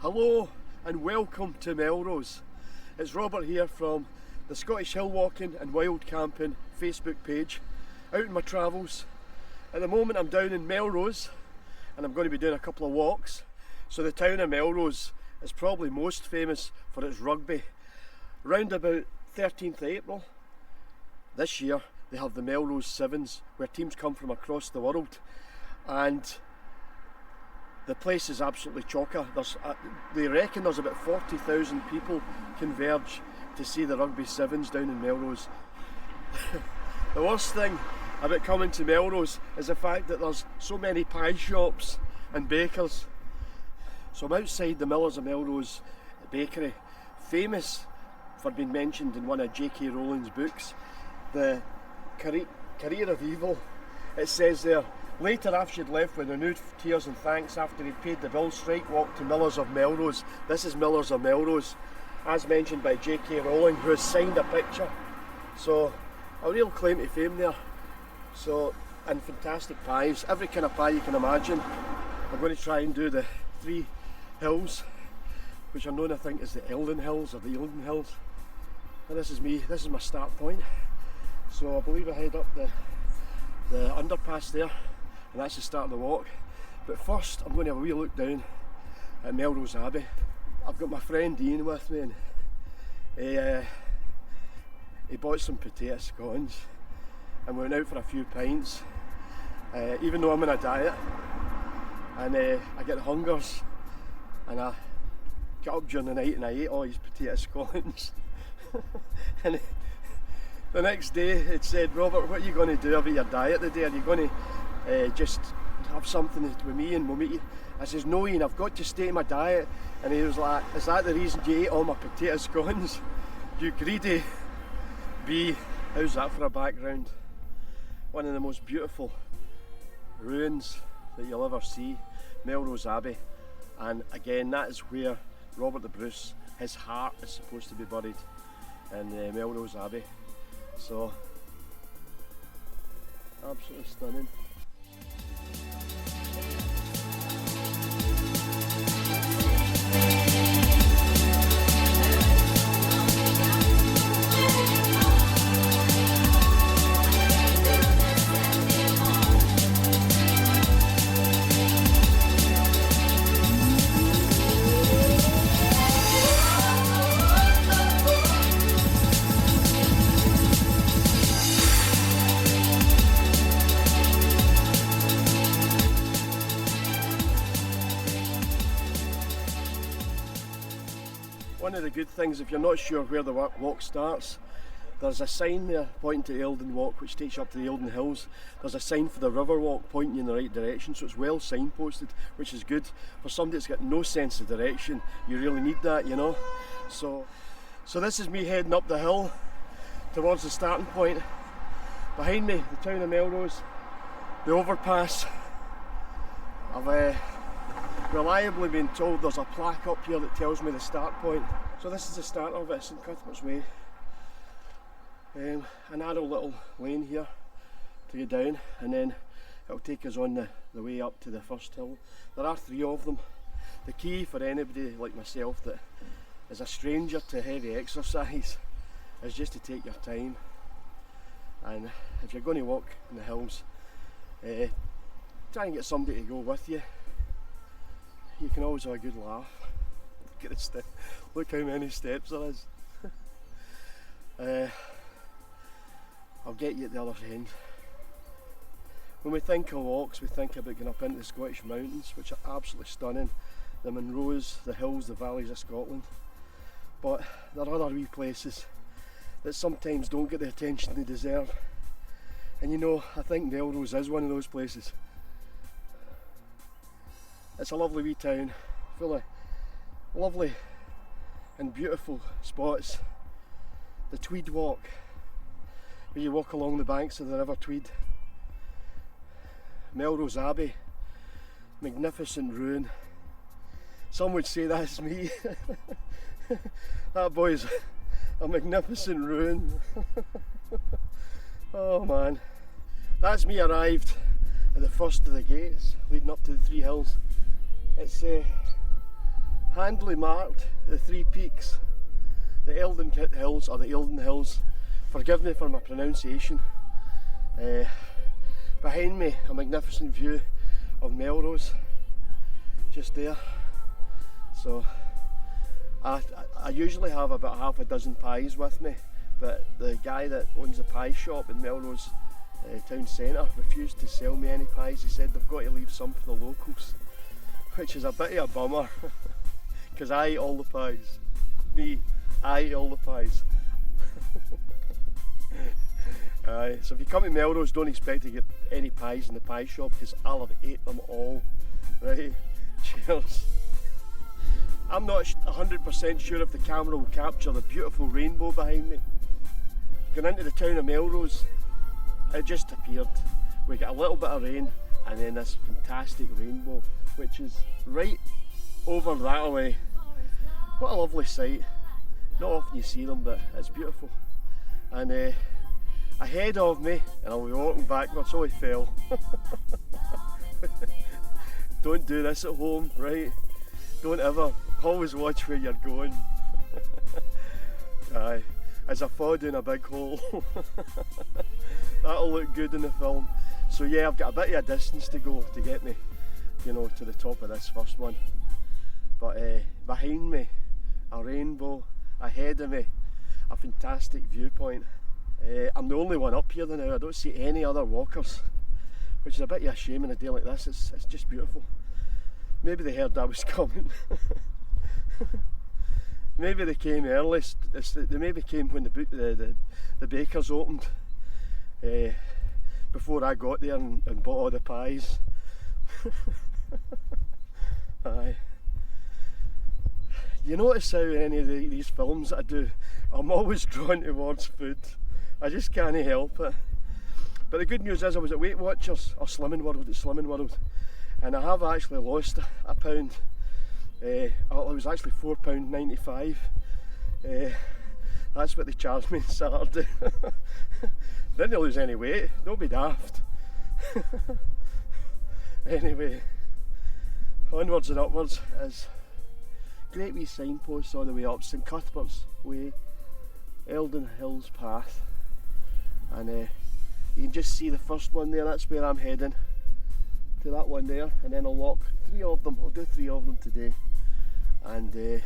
Hello and welcome to Melrose. It's Robert here from the Scottish Hill Walking and Wild Camping Facebook page, out in my travels. At the moment I'm down in Melrose and I'm going to be doing a couple of walks. So the town of Melrose is probably most famous for its rugby. Round about 13th April this year they have the Melrose Sevens, where teams come from across the world, and the place is absolutely chocker. They reckon there's about 40,000 people converge to see the rugby sevens down in Melrose. The worst thing about coming to Melrose is the fact that there's so many pie shops and bakers. So I'm outside the Millers of Melrose bakery, famous for being mentioned in one of J.K. Rowling's books, The Career of Evil. It says there, later, after she'd left with renewed tears and thanks after he'd paid the bill, strike walk to Millers of Melrose. This is Millers of Melrose, as mentioned by J.K. Rowling, who has signed a picture. So, a real claim to fame there. So, and fantastic pies, every kind of pie you can imagine. I'm going to try and do the 3 hills, which are known, I think, as the Eildon Hills or the Eildon Hills. And this is me, this is my start point. So I believe I head up the underpass there, and that's the start of the walk. But first I'm going to have a wee look down at Melrose Abbey. I've got my friend Ian with me, and he bought some potato scones and we went out for a few pints, even though I'm on a diet, and I get hungers, and I got up during the night and I ate all these potato scones. And the next day it said, Robert, what are you going to do about your diet today? Are you going to just have something with me and we'll meet you? I says, no Ian, I've got to stay to my diet. And he was like, is that the reason you ate all my potato scones? You greedy bee. How's that for a background? One of the most beautiful ruins that you'll ever see, Melrose Abbey. And again, that is where Robert the Bruce, his heart is supposed to be buried, in Melrose Abbey. So, absolutely stunning. One of the good things, if you're not sure where the walk starts, there's a sign there pointing to Eildon Walk, which takes you up to the Eildon Hills. There's a sign for the river walk pointing you in the right direction, so it's well signposted, which is good. For somebody that's got no sense of direction, you really need that, you know. So this is me heading up the hill towards the starting point. Behind me, the town of Melrose, the overpass. I've reliably been told there's a plaque up here that tells me the start point. So this is the start of it, St Cuthbert's Way. A narrow little lane here to get down, and then it'll take us on the way up to the first hill. There are 3 of them. The key for anybody like myself that is a stranger to heavy exercise is just to take your time. And if you're going to walk in the hills, try and get somebody to go with you. You can always have a good laugh. Look at the step. Look how many steps there is. I'll get you at the other end. When we think of walks, we think about going up into the Scottish mountains, which are absolutely stunning. The Melrose, the hills, the valleys of Scotland. But there are other wee places that sometimes don't get the attention they deserve. And you know, I think Melrose is one of those places. It's a lovely wee town, full of lovely and beautiful spots. The Tweed Walk, where you walk along the banks of the River Tweed. Melrose Abbey, magnificent ruin. Some would say that's me. That boy's a magnificent ruin. Oh man. That's me arrived at the first of the gates leading up to the 3 hills. It's handily marked the three peaks, the Eildon Hills, or the Eildon Hills. Forgive me for my pronunciation. Behind me, a magnificent view of Melrose, just there. So I usually have about half a dozen pies with me, but the guy that owns the pie shop in Melrose town centre refused to sell me any pies. He said they've got to leave some for the locals, which is a bit of a bummer, because I eat all the pies. I eat all the pies. So if you come to Melrose, don't expect to get any pies in the pie shop, because I'll have ate them all. Right, cheers. I'm not 100% sure if the camera will capture the beautiful rainbow behind me. Going into the town of Melrose, it just appeared. We got a little bit of rain and then this fantastic rainbow, which is right over that way. What a lovely sight. Not often you see them, but it's beautiful. And ahead of me, and I'll be walking backwards, so I fell. Don't do this at home, right? Don't ever. Always watch where you're going. Aye, as I fall down a big hole. That'll look good in the film. So yeah, I've got a bit of a distance to go to get me, you know, to the top of this first one. But behind me, a rainbow. Ahead of me, a fantastic viewpoint. I'm the only one up here now. I don't see any other walkers, which is a bit of a shame in a day like this. It's just beautiful. Maybe they heard I was coming. Maybe they came early. They maybe came when the bakers opened, before I got there and bought all the pies. Aye. You notice how in any of these films that I do, I'm always drawn towards food. I just can't help it. But the good news is I was at Weight Watchers, or Slimming World, at Slimming World, and I have actually lost a pound. It was actually £4.95. That's what they charged me on Saturday. Didn't lose any weight, don't be daft. Anyway, onwards and upwards is great wee signposts all the way up St Cuthbert's Way, Eildon Hills path, and you can just see the first one there. That's where I'm heading, to that one there, and then I'll walk three of them. I'll do three of them today. And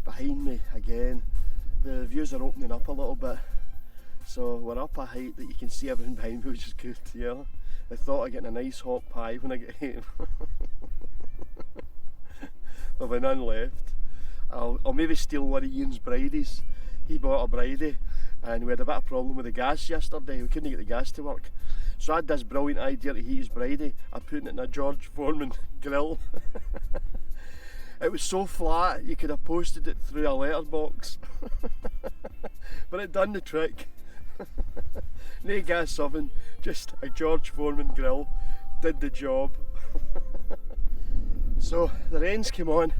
behind me again, the views are opening up a little bit, so we're up a height that you can see everything behind me, which is good. Yeah, I thought of getting a nice hot pie when I get home. There'll be none left. I'll maybe steal one of Ian's bridies. He bought a bridie and we had a bit of problem with the gas yesterday. We couldn't get the gas to work, so I had this brilliant idea to heat his bridie. I'm putting it in a George Foreman grill. It was so flat you could have posted it through a letterbox. But it done the trick. No gas oven, just a George Foreman grill, did the job. So the rain's come on,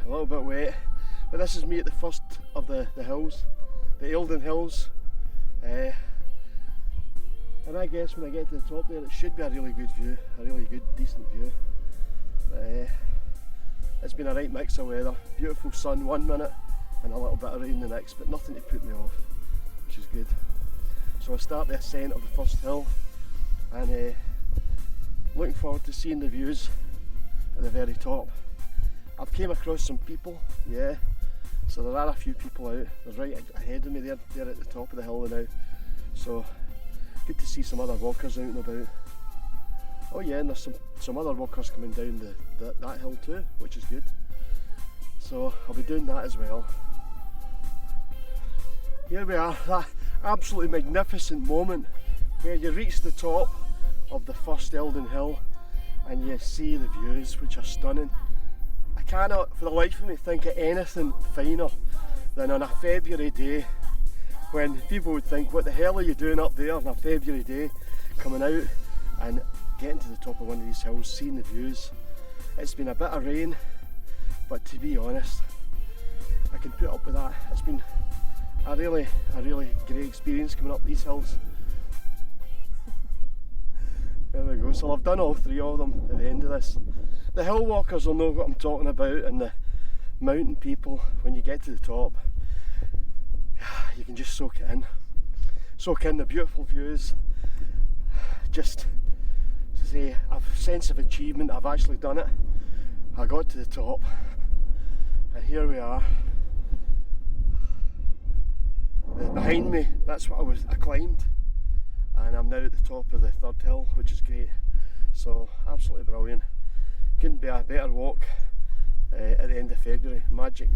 a little bit wet, but this is me at the first of the hills, the Eildon Hills. And I guess when I get to the top there, it should be a really good view, a really good, decent view. It's been a right mix of weather. Beautiful sun one minute and a little bit of rain the next, but nothing to put me off, which is good. So I start the ascent of the first hill, and looking forward to seeing the views at the very top. I've came across some people, yeah, so there are a few people out. They're right ahead of me there, they're at the top of the hill now. So good to see some other walkers out and about. Oh yeah, and there's some other walkers coming down that hill too, which is good. So I'll be doing that as well. Here we are, that absolutely magnificent moment where you reach the top of the first Eildon Hill and you see the views, which are stunning. I cannot for the life of me think of anything finer than on a February day when people would think, what the hell are you doing up there on a February day, coming out and getting to the top of one of these hills, seeing the views. It's been a bit of rain, but to be honest, I can put up with that. It's been a really great experience coming up these hills. There we go, so I've done all three of them at the end of this. The hill walkers will know what I'm talking about, and the mountain people, when you get to the top, you can just soak it in. Soak in the beautiful views. Just to say, a sense of achievement, I've actually done it. I got to the top, and here we are. Behind me, that's what I climbed, and I'm now at the top of the third hill, which is great. So absolutely brilliant. Couldn't be a better walk at the end of February. Magic.